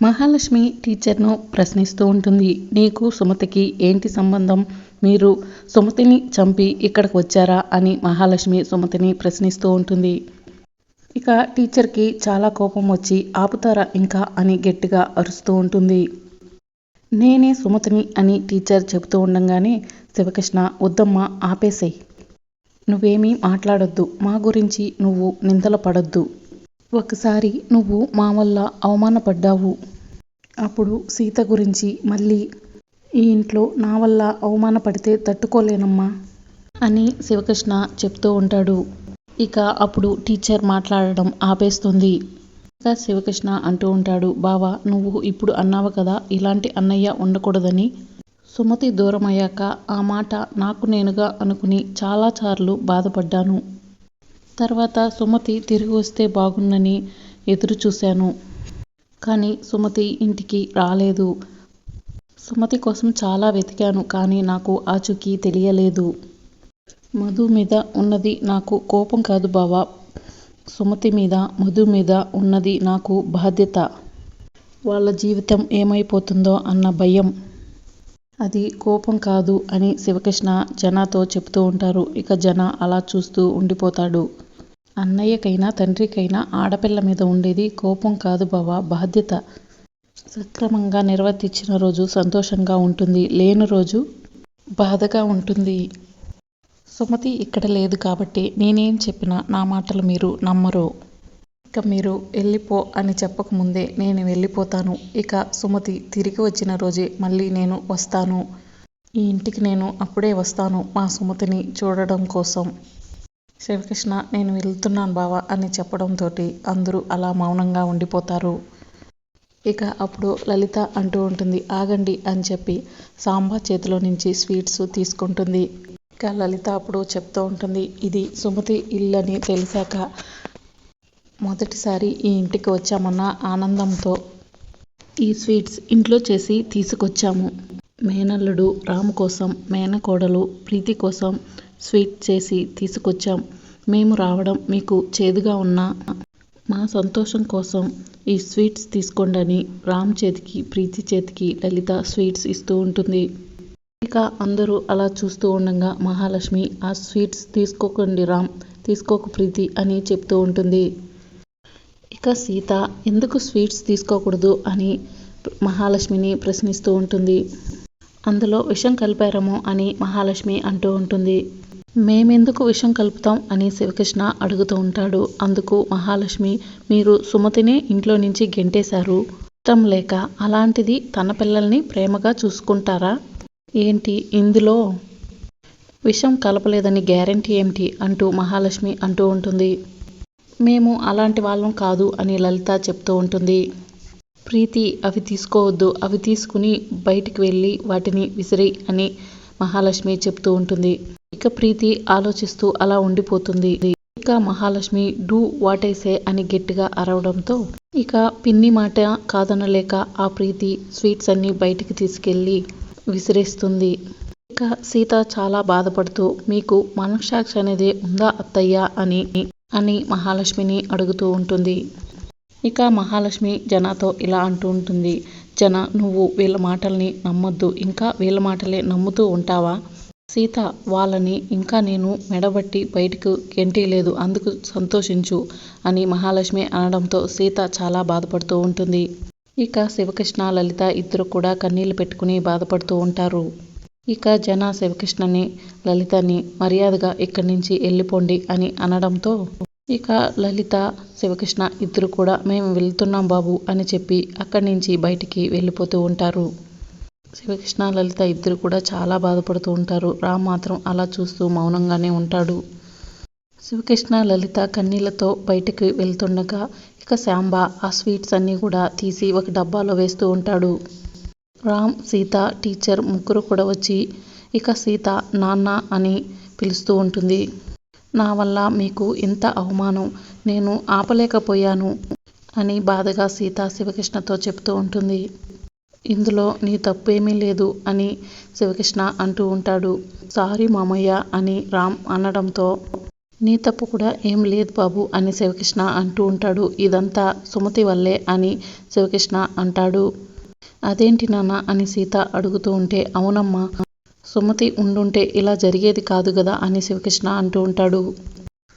మహాలక్ష్మి టీచర్ను ప్రశ్నిస్తూ ఉంటుంది. నీకు సుమతికి ఏంటి సంబంధం? మీరు సుమతిని చంపి ఇక్కడికి వచ్చారా అని మహాలక్ష్మి సుమతిని ప్రశ్నిస్తూ ఉంటుంది. ఇక టీచర్కి చాలా కోపం వచ్చి ఆపుతారా ఇంకా అని గట్టిగా అరుస్తూ ఉంటుంది. నేనే సుమతిని అని టీచర్ చెబుతూ ఉండంగానే శివకృష్ణ, వద్దమ్మా ఆపేసేయ్, నువ్వేమీ మాట్లాడొద్దు, మా గురించి నువ్వు నిందలు పడొద్దు. ఒకసారి నువ్వు మా వల్ల అవమానపడ్డావు, అప్పుడు సీత గురించి మళ్ళీ ఈ ఇంట్లో నా వల్ల అవమానపడితే తట్టుకోలేనమ్మా అని శివకృష్ణ చెప్తూ ఉంటాడు. ఇక అప్పుడు టీచర్ మాట్లాడడం ఆపేస్తుంది. ఇక శివకృష్ణ అంటూ ఉంటాడు, బావా నువ్వు ఇప్పుడు అన్నావు కదా ఇలాంటి అన్నయ్య ఉండకూడదని. సుమతి దూరం అయ్యాక ఆ మాట నాకు నేనుగా అనుకుని చాలాసార్లు బాధపడ్డాను. తర్వాత సుమతి తిరిగి వస్తే బాగుందని ఎదురు చూశాను. కానీ సుమతి ఇంటికి రాలేదు. సుమతి కోసం చాలా వెతికాను, కానీ నాకు ఆచూకీ తెలియలేదు. మధు మీద ఉన్నది నాకు కోపం కాదు బావా, సుమతి మీద మధు మీద ఉన్నది నాకు బాధ్యత. వాళ్ళ జీవితం ఏమైపోతుందో అన్న భయం. అది కోపం కాదు అని శివకృష్ణ జనాతో చెప్తూ ఉంటారు. ఇక జన అలా చూస్తూ ఉండిపోతాడు. అన్నయ్యకైనా తండ్రికైనా ఆడపిల్ల మీద ఉండేది కోపం కాదు బావా, బాధ్యత. సక్రమంగా నిర్వర్తించిన రోజు సంతోషంగా ఉంటుంది, లేని రోజు బాధగా ఉంటుంది. సుమతి ఇక్కడ లేదు కాబట్టి నేనేం చెప్పినా నా మాటలు మీరు నమ్మరు. ఇక మీరు వెళ్ళిపో అని చెప్పకముందే నేను వెళ్ళిపోతాను. ఇక సుమతి తిరిగి వచ్చిన రోజే మళ్ళీ నేను వస్తాను. ఈ ఇంటికి నేను అప్పుడే వస్తాను మా సుమతిని చూడడం కోసం. శివకృష్ణ, నేను వెళ్తున్నాను బావా అని చెప్పడంతో అందరూ అలా మౌనంగా ఉండిపోతారు. ఇక అప్పుడు లలిత అంటూ ఉంటుంది, ఆగండి అని చెప్పి సాంబా చేతిలో నుంచి స్వీట్స్ తీసుకుంటుంది. ఇక లలిత అప్పుడు చెప్తూ ఉంటుంది, ఇది సుమతి ఇల్లని తెలిసాక మొదటిసారి ఈ ఇంటికి వచ్చామన్న ఆనందంతో ఈ స్వీట్స్ ఇంట్లో చేసి తీసుకొచ్చాము. మేనల్లుడు రాము కోసం, మేనకోడలు ప్రీతి కోసం స్వీట్ చేసి తీసుకొచ్చాం. మేము రావడం మీకు చేదుగా ఉన్నా మా సంతోషం కోసం ఈ స్వీట్స్ తీసుకోండి అని రామ్ చేతికి ప్రీతి చేతికి లలిత స్వీట్స్ ఇస్తూ ఉంటుంది. ఇక అందరూ అలా చూస్తూ ఉండగా మహాలక్ష్మి, ఆ స్వీట్స్ తీసుకోకండి రామ్, తీసుకోకు ప్రీతి అని చెప్తూ ఉంటుంది. ఇక సీత ఎందుకు స్వీట్స్ తీసుకోకూడదు అని మహాలక్ష్మిని ప్రశ్నిస్తూ ఉంటుంది. అందులో విషం కలిపారేమో అని మహాలక్ష్మి అంటూ ఉంటుంది. మేమెందుకు విషం కలుపుతాం అని శివకృష్ణ అడుగుతూ ఉంటాడు. అందుకు మహాలక్ష్మి, మీరు సుమతిని ఇంట్లో నుంచి గెంటేశారు ఇష్టం లేక, అలాంటిది తన పిల్లల్ని ప్రేమగా చూసుకుంటారా ఏంటి? ఇందులో విషం కలపలేదని గ్యారంటీ ఏమిటి అంటూ మహాలక్ష్మి అంటూ ఉంటుంది. మేము అలాంటి వాళ్ళం కాదు అని లలిత చెప్తూ ఉంటుంది. ప్రీతి, అవి తీసుకోవద్దు, అవి తీసుకుని బయటికి వెళ్ళి వాటిని విసిరి అని మహాలక్ష్మి చెప్తూ ఉంటుంది. ఇక ప్రీతి ఆలోచిస్తూ అలా ఉండిపోతుంది. ఇక Mahalakshmi do what I say అని గట్టిగా అరవడంతో ఇక పిన్ని మాట కాదనలేక ఆ ప్రీతి స్వీట్స్ అన్ని బయటికి తీసుకెళ్ళి విసిరేస్తుంది. ఇక సీత చాలా బాధపడుతూ, మీకు మనస్సాక్షి అనేది ఉందా అత్తయ్య అని మహాలక్ష్మిని అడుగుతూ ఉంటుంది. ఇక మహాలక్ష్మి జనతో ఇలా అంటూ ఉంటుంది, జన నువ్వు వీళ్ళ మాటల్ని నమ్మొద్దు, ఇంకా వీళ్ళ మాటలే నమ్ముతూ ఉంటావా? సీత వాళ్ళని ఇంకా నేను మెడబట్టి బయటకు గెంటేయలేదు, అందుకు సంతోషించు అని మహాలక్ష్మి అనడంతో సీత చాలా బాధపడుతూ ఉంటుంది. ఇక శివకృష్ణ లలిత ఇద్దరు కూడా కన్నీళ్లు పెట్టుకుని బాధపడుతూ ఉంటారు. ఇక జన శివకృష్ణని లలితని మర్యాదగా ఇక్కడి నుంచి వెళ్ళిపోండి అని అనడంతో ఇక లలిత శివకృష్ణ ఇద్దరు కూడా మేము వెళ్తున్నాం బాబు అని చెప్పి అక్కడి నుంచి బయటికి వెళ్ళిపోతూ ఉంటారు. శివకృష్ణ లలిత ఇద్దరు కూడా చాలా బాధపడుతూ ఉంటారు. రామ్ మాత్రం అలా చూస్తూ మౌనంగానే ఉంటాడు. శివకృష్ణ లలిత కన్నీళ్లతో బయటికి వెళ్తుండగా ఇక శాంబా ఆ స్వీట్స్ అన్నీ కూడా తీసి ఒక డబ్బాలో వేస్తూ ఉంటాడు. రామ్, సీత, టీచర్ ముగ్గురు కూడా వచ్చి ఇక సీత నాన్న అని పిలుస్తూ ఉంటుంది. నా వల్ల మీకు ఇంత అవమానం, నేను ఆపలేకపోయాను అని బాధగా సీత శివకృష్ణతో చెప్తూ ఉంటుంది. ఇందులో నీ తప్పేమీ లేదు అని శివకృష్ణ అంటూ ఉంటాడు. సారీ మామయ్య అని రామ్ అనడంతో నీ తప్పు కూడా ఏం లేదు బాబు అని శివకృష్ణ అంటూ ఉంటాడు. ఇదంతా సుమతి వల్లే అని శివకృష్ణ అంటాడు. అదేంటి నాన్న అని సీత అడుగుతూ ఉంటే, అవునమ్మా, సుమతి ఉండుంటే ఇలా జరిగేది కాదు కదా అని శివకృష్ణ అంటూ ఉంటాడు.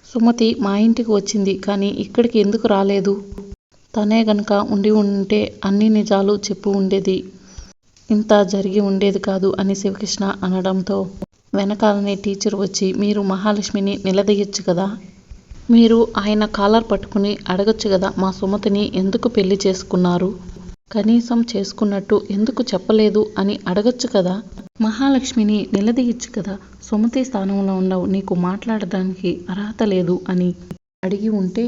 సుమతి మా ఇంటికి వచ్చింది కానీ ఇక్కడికి ఎందుకు రాలేదు? తనే గనక ఉండి ఉంటే అన్ని నిజాలు చెప్పు ఉండేది, ఇంత జరిగి ఉండేది కాదు అని శివకృష్ణ అనడంతో వెనకాలనే టీచర్ వచ్చి, మీరు మహాలక్ష్మిని నిలదీయొచ్చు కదా, మీరు ఆయన కాలర్ పట్టుకుని అడగొచ్చు కదా, మా సుమతిని ఎందుకు పెళ్లి చేసుకున్నారు, కనీసం చేసుకున్నట్టు ఎందుకు చెప్పలేదు అని అడగొచ్చు కదా, మహాలక్ష్మిని నిలదీయొచ్చు కదా, సుమతి స్థానంలో ఉండవు, నీకు మాట్లాడడానికి అర్హత లేదు అని అడిగి ఉంటే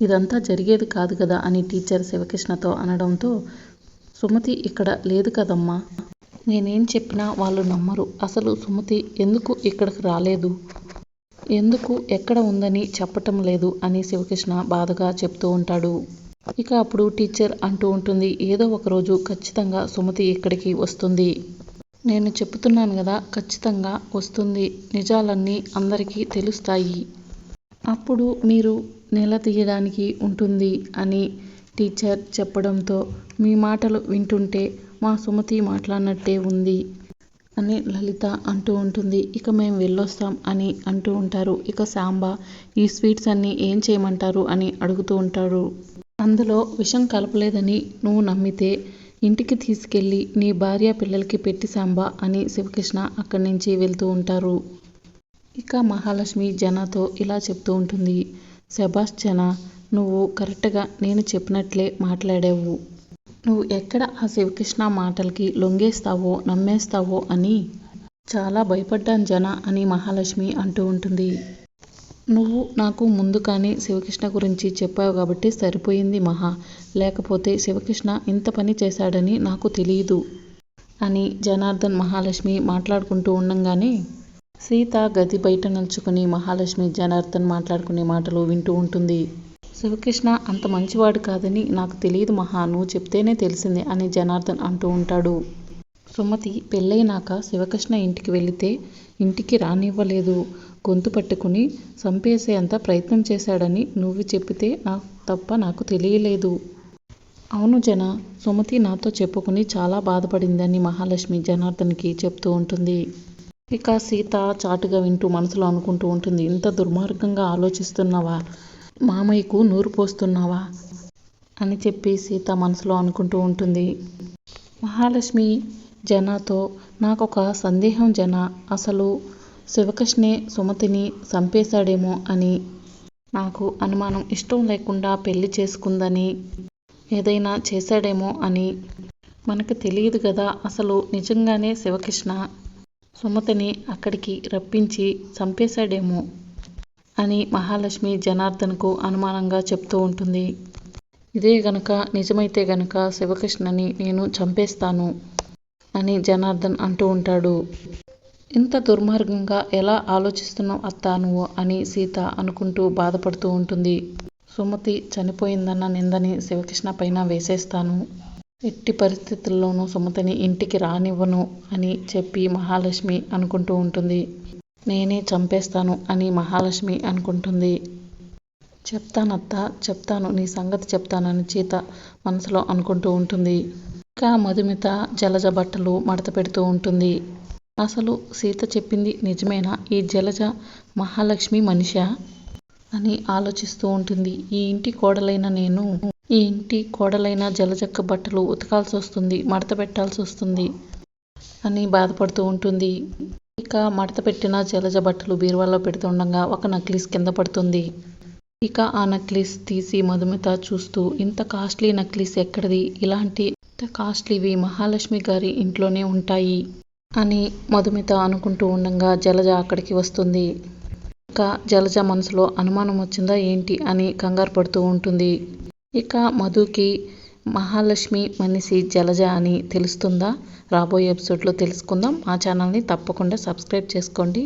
ఇదంతా జరిగేది కాదు కదా అని టీచర్ శివకృష్ణతో అనడంతో, సుమతి ఇక్కడ లేదు కదమ్మా, నేనేం చెప్పినా వాళ్ళు నమ్మరు, అసలు సుమతి ఎందుకు ఇక్కడికి రాలేదు, ఎందుకు ఎక్కడ ఉందని చెప్పటం లేదు అని శివకృష్ణ బాధగా చెప్తూ ఉంటాడు. ఇక అప్పుడు టీచర్ అంటూ ఉంటుంది, ఏదో ఒకరోజు ఖచ్చితంగా సుమతి ఇక్కడికి వస్తుంది, నేను చెప్తున్నాను కదా, ఖచ్చితంగా వస్తుంది, నిజాలన్నీ అందరికీ తెలుస్తాయి, అప్పుడు మీరు నిలదీయడానికి ఉంటుంది అని టీచర్ చెప్పడంతో, మీ మాటలు వింటుంటే మా సుమతి మాట్లాడినట్టే ఉంది అని లలిత అంటూ ఉంటుంది. ఇక మేము వెళ్ళొస్తాం అని అంటూ ఉంటారు. ఇక సాంబ ఈ స్వీట్స్ అన్నీ ఏం చేయమంటారు అని అడుగుతూ ఉంటారు. అందులో విషం కలపలేదని నువ్వు నమ్మితే ఇంటికి తీసుకెళ్ళి నీ భార్య పిల్లలకి పెట్టి సాంబ అని శివకృష్ణ అక్కడి నుంచి వెళ్తూ ఉంటారు. ఇక మహాలక్ష్మి జనాతో ఇలా చెప్తూ ఉంటుంది, శభాష్ జన, నువ్వు కరెక్ట్గా నేను చెప్పినట్లే మాట్లాడావు, నువ్వు ఎక్కడ ఆ శివకృష్ణ మాటలకి లొంగేస్తావో నమ్మేస్తావో అని చాలా భయపడ్డాను జన అని మహాలక్ష్మి అంటూ ఉంటుంది. నువ్వు నాకు ముందుగానే శివకృష్ణ గురించి చెప్పావు కాబట్టి సరిపోయింది మహా, లేకపోతే శివకృష్ణ ఇంత పని చేశాడని నాకు తెలియదు అని జనార్దన్ మహాలక్ష్మి మాట్లాడుకుంటూ ఉండంగానే సీత గది బయట నిల్చుకుని మహాలక్ష్మి జనార్దన్ మాట్లాడుకునే మాటలు వింటూ ఉంటుంది. శివకృష్ణ అంత మంచివాడు కాదని నాకు తెలియదు మహా, నువ్వు చెప్తేనే తెలిసింది అని జనార్దన్ అంటూ ఉంటాడు. సుమతి పెళ్ళైనాక శివకృష్ణ ఇంటికి వెళితే ఇంటికి రానివ్వలేదు, గొంతు పట్టుకుని చంపేసేంత ప్రయత్నం చేశాడని నువ్వు చెప్పితే తప్ప నాకు తెలియలేదు. అవును జన, సుమతి నాతో చెప్పుకుని చాలా బాధపడిందని మహాలక్ష్మి జనార్దన్కి చెప్తూ ఉంటుంది. ఇక సీత చాటుగా వింటూ మనసులో అనుకుంటూ ఉంటుంది, ఇంత దుర్మార్గంగా ఆలోచిస్తున్నావా, మామయ్యకు నూరు పోస్తున్నావా అని చెప్పి సీత మనసులో అనుకుంటూ ఉంటుంది. మహాలక్ష్మి జనాతో, నాకొక సందేహం జన, అసలు శివకృష్ణే సుమతిని చంపేశాడేమో అని నాకు అనుమానం, ఇష్టం లేకుండా పెళ్లి చేసుకుందని ఏదైనా చేశాడేమో అని మనకు తెలియదు కదా, అసలు నిజంగానే శివకృష్ణ సుమతిని అక్కడికి రప్పించి చంపేశాడేమో అని మహాలక్ష్మి జనార్దన్కు అనుమానంగా చెప్తూ ఉంటుంది. ఇదే గనక నిజమైతే గనక శివకృష్ణని నేను చంపేస్తాను అని జనార్దన్ అంటూ ఉంటాడు. ఇంత దుర్మార్గంగా ఎలా ఆలోచిస్తున్నావు అత్తా నువ్వు అని సీత అనుకుంటూ బాధపడుతూ ఉంటుంది. సుమతి చనిపోయిందన్న నిందని శివకృష్ణ పైన వేసేస్తాను, ఎట్టి పరిస్థితుల్లోనూ సుమతిని ఇంటికి రానివ్వను అని చెప్పి మహాలక్ష్మి అనుకుంటూ ఉంటుంది. నేనే చంపేస్తాను అని మహాలక్ష్మి అనుకుంటుంది. చెప్తానత్తా, చెప్తాను, నీ సంగతి చెప్తానని సీత మనసులో అనుకుంటూ ఉంటుంది. ఇంకా మధుమిత జలజ బట్టలు మడత పెడుతూ ఉంటుంది. అసలు సీత చెప్పింది నిజమేనా, ఈ జలజ మహాలక్ష్మి మనిషా అని ఆలోచిస్తూ ఉంటుంది. ఈ ఇంటి కోడలైన నేను ఈ ఇంటి కోడలైన జలజక్క బట్టలు ఉతకాల్సి వస్తుంది, మడత పెట్టాల్సి వస్తుంది అని బాధపడుతూ ఉంటుంది. ఇక మడత పెట్టిన జలజ బట్టలు బీరువాలో పెడుతుండగా ఒక నక్లీస్ కింద పడుతుంది. ఇక ఆ నక్లీస్ తీసి మధుమిత చూస్తూ, ఇంత కాస్ట్లీ నక్లీస్ ఎక్కడిది, ఇలాంటి కాస్ట్లీవి మహాలక్ష్మి గారి ఇంట్లోనే ఉంటాయి అని మధుమిత అనుకుంటూ ఉండగా జలజ అక్కడికి వస్తుంది. ఇక జలజ మనసులో అనుమానం వచ్చిందా ఏంటి అని కంగారు పడుతూ ఉంటుంది. ఇక మధుకి మహాలక్ష్మి మనిషి జలజ అని తెలుస్తుందా, రాబోయే ఎపిసోడ్లో తెలుసుకుందాం. మా ఛానల్ని తప్పకుండా సబ్స్క్రైబ్ చేసుకోండి.